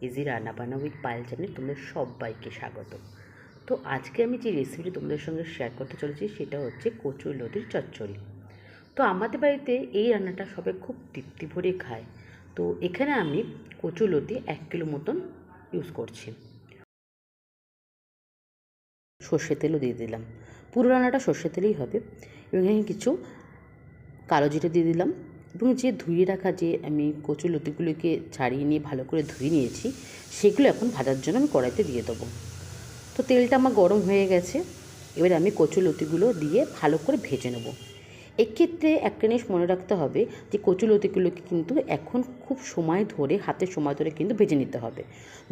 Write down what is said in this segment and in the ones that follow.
Easy রান্নাবান্না with Payel চ্যানেলে তোমাদের সবাইকে স্বাগত। তো আজকে আমি যে রেসিপিটি তোমাদের সঙ্গে শেয়ার করতে চলেছি সেটা হচ্ছে কচুর লতির চচ্চড়ি। তো আমাদের বাড়িতে এই রান্নাটা সবাই খুব তৃপ্তি ভরে খায়। তো এখানে আমি কচুর লতি 1 কিলো মতন ইউজ করছি। সর্ষে তেলও দিয়ে দিলাম, পুরো রান্নাটা সর্ষে তেলেই হবে। এবং এখানে কিছু কালো জিরে দিয়ে দিলাম এবং যে ধুয়ে রাখা যে আমি কচুর লতিগুলোকে ছাড়িয়ে নিয়ে ভালো করে ধুয়ে নিয়েছি সেগুলো এখন ভাজার জন্য আমি কড়াইতে দিয়ে দেবো। তো তেলটা আমার গরম হয়ে গেছে, এবার আমি কচুর লতিগুলো দিয়ে ভালো করে ভেজে নেব। এক্ষেত্রে একটা জিনিস মনে রাখতে হবে যে কচুর লতিগুলোকে কিন্তু এখন খুব সময় ধরে হাতের সময় ধরে কিন্তু ভেজে নিতে হবে।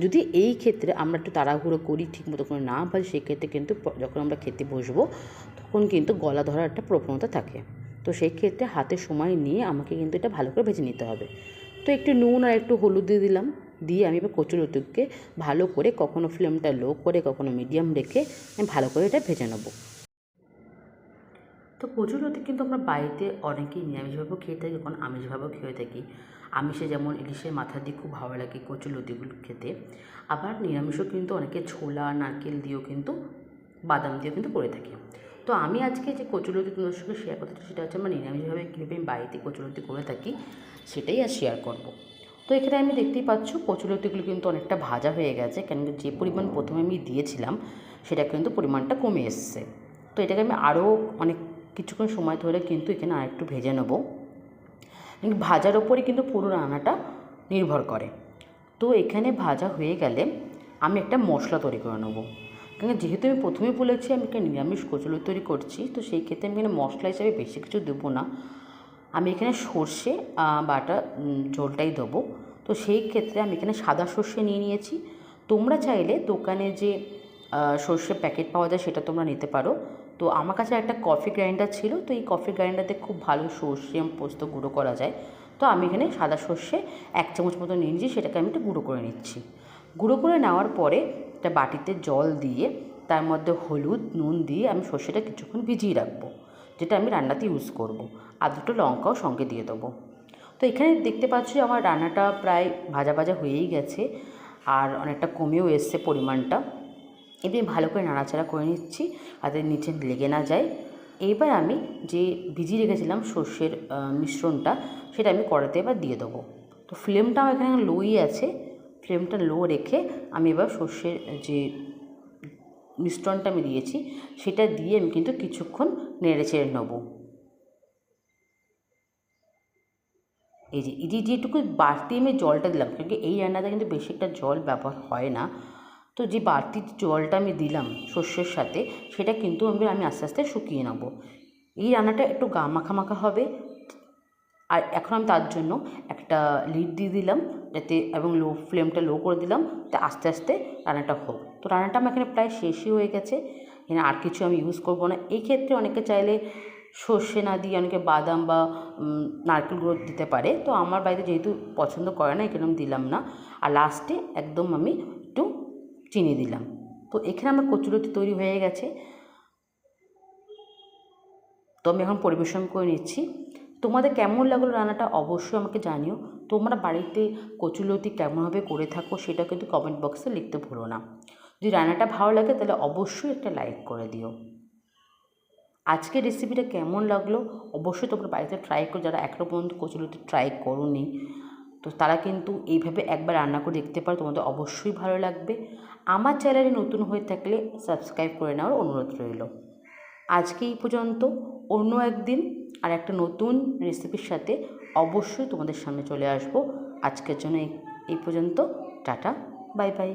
যদি এই ক্ষেত্রে আমরা একটু তাড়াহুড়ো করি, ঠিকমতো করে না ভাজি, সেক্ষেত্রে কিন্তু যখন আমরা খেতে বসবো তখন কিন্তু গলা ধরার একটা প্রবণতা থাকে। তো সেই ক্ষেত্রে হাতে সময় নিয়ে আমাকে কিন্তু এটা ভালো করে ভেজে নিতে হবে। তো একটু নুন আর একটু হলুদ দিয়ে দিলাম, দিয়ে আমি এবার কচুর লতিকে ভালো করে কখনো ফ্লেমটা লো করে কখনো মিডিয়াম রেখে আমি ভালো করে এটা ভেজে নেব। তো কচুর লতি কিন্তু আমরা বাড়িতে অনেকেই নিরামিষভাবেও খেয়ে থাকি, কখনো আমিষভাবেও খেয়ে থাকি। আমিষে যেমন ইলিশের মাথা দিয়ে খুব ভালো লাগে কচুর লতিগুলো খেতে, আবার নিরামিষও কিন্তু অনেকে ছোলা নারকেল দিয়েও কিন্তু বাদাম দিয়েও কিন্তু করে থাকি। তো আমি আজকে যে কচুরলতি তোমাদের সঙ্গে শেয়ার করতে সেটা হচ্ছে আমরা নিরামিষভাবে কীভাবে আমি বাড়িতে কচুরলতি করে থাকি সেটাই আর শেয়ার করব। তো এখানে আমি দেখতেই পাচ্ছ কচুরলতিগুলো কিন্তু অনেকটা ভাজা হয়ে গেছে, কেন যে পরিমাণ প্রথমে আমি দিয়েছিলাম সেটা কিন্তু পরিমাণটা কমে এসছে। তো এটাকে আমি আরও অনেক কিছুক্ষণ সময় ধরে কিন্তু এখানে আরেকটু ভেজে নেব। ভাজার ওপরই কিন্তু পুরো রান্নাটা নির্ভর করে। তো এখানে ভাজা হয়ে গেলে আমি একটা মশলা তৈরি করে নেবো। কারণ যেহেতু আমি প্রথমেই বলেছি আমি একটা নিরামিষ কচুরলতি তৈরি করছি, তো সেই ক্ষেত্রে আমি এখানে মশলা হিসাবে বেশি কিছু দেবো না। আমি এখানে সর্ষে বাটা ঝোলটাই দেবো। তো সেই ক্ষেত্রে আমি এখানে সাদা সর্ষে নিয়ে নিয়েছি। তোমরা চাইলে দোকানে যে সর্ষের প্যাকেট পাওয়া যায় সেটা তোমরা নিতে পারো। তো আমার কাছে একটা কফি গ্রাইন্ডার ছিল, তো এই কফি গ্রাইন্ডারতে খুব ভালো সর্ষে পোস্ত গুঁড়ো করা যায়। তো আমি এখানে সাদা সর্ষে 1 চামচ মতো নিয়ে নিয়েছি, সেটাকে আমি একটু গুঁড়ো করে নিচ্ছি। গুঁড়ো করে নেওয়ার পরে একটা বাটিতে জল দিয়ে তার মধ্যে হলুদ নুন দিয়ে আমি সর্ষেটা কিছুক্ষণ ভিজিয়ে রাখবো, যেটা আমি রান্নাতে ইউজ করব। আর দুটো লঙ্কাও সঙ্গে দিয়ে দেবো। তো এখানে দেখতে পাচ্ছি আমার রান্নাটা প্রায় ভাজা ভাজা হয়েই গেছে আর অনেকটা কমেও এসছে পরিমাণটা। এবার ভালো করে নাড়াচাড়া করে নিচ্ছি যাতে নিচে লেগে না যায়। এইবার আমি যে ভিজিয়ে রেখেছিলাম সর্ষের মিশ্রণটা সেটা আমি কড়াইতে এবার দিয়ে দেবো। তো ফ্লেমটা আমার এখানে লোই আছে, ফ্লেমটা লো রেখে আমি এবার সর্ষের যে মিশ্রণটা আমি দিয়েছি সেটা দিয়ে আমি কিন্তু কিছুক্ষণ নেড়ে চেড়ে নেবো। এই যে যেটুকু বাড়তি আমি জলটা দিলাম, কারণ এই রান্নাতে কিন্তু বেশি একটা জল ব্যবহার হয় না। তো যে বাড়তি জলটা আমি দিলাম সর্ষের সাথে সেটা কিন্তু আমি আস্তে আস্তে শুকিয়ে নেব। এই রান্নাটা একটু গা মাখা মাখা হবে। আর এখন আমি তার জন্য একটা লিড দিয়ে দিলাম যাতে, এবং ফ্লেমটা লো করে দিলাম যাতে আস্তে আস্তে রান্নাটা হোক। তো রান্নাটা আমার এখানে প্রায় শেষই হয়ে গেছে, এখানে আর কিছু আমি ইউজ করব না। এই ক্ষেত্রে অনেকে চাইলে সর্ষে না দিয়ে অনেকে বাদাম বা নারকেল গুঁড়ো দিতে পারে, তো আমার বাড়িতে যেহেতু পছন্দ করে না এখানে আমি দিলাম না। আর লাস্টে একদম আমি একটু চিনি দিলাম। তো এখানে আমার কচুরলতি তৈরি হয়ে গেছে। তো আমি এখন পরিবেশন করে নিচ্ছি। তোমাদের কেমন লাগলো রান্নাটা অবশ্যই আমাকে জানিও। তোমরা বাড়িতে কচুরলতি কেমনভাবে করে থাকো সেটা কিন্তু কমেন্ট বক্সে লিখতে ভুলো না। যদি রান্নাটা ভালো লাগে তাহলে অবশ্যই একটা লাইক করে দিও। আজকের রেসিপিটা কেমন লাগলো অবশ্যই তোমরা বাড়িতে ট্রাই করো, যারা এখনও পর্যন্ত কচুরলতি ট্রাই করোনি তো তারা কিন্তু এইভাবে একবার রান্না করে দেখতে পারো, তোমাদের অবশ্যই ভালো লাগবে। আমার চ্যানেলে নতুন হয়ে থাকলে সাবস্ক্রাইব করে নেওয়ার অনুরোধ রইল। আজকে এই পর্যন্ত, অন্য একদিন আর একটা নতুন রেসিপির সাথে অবশ্যই তোমাদের সামনে চলে আসবো। আজকের জন্য এই পর্যন্ত, টাটা, বাই বাই।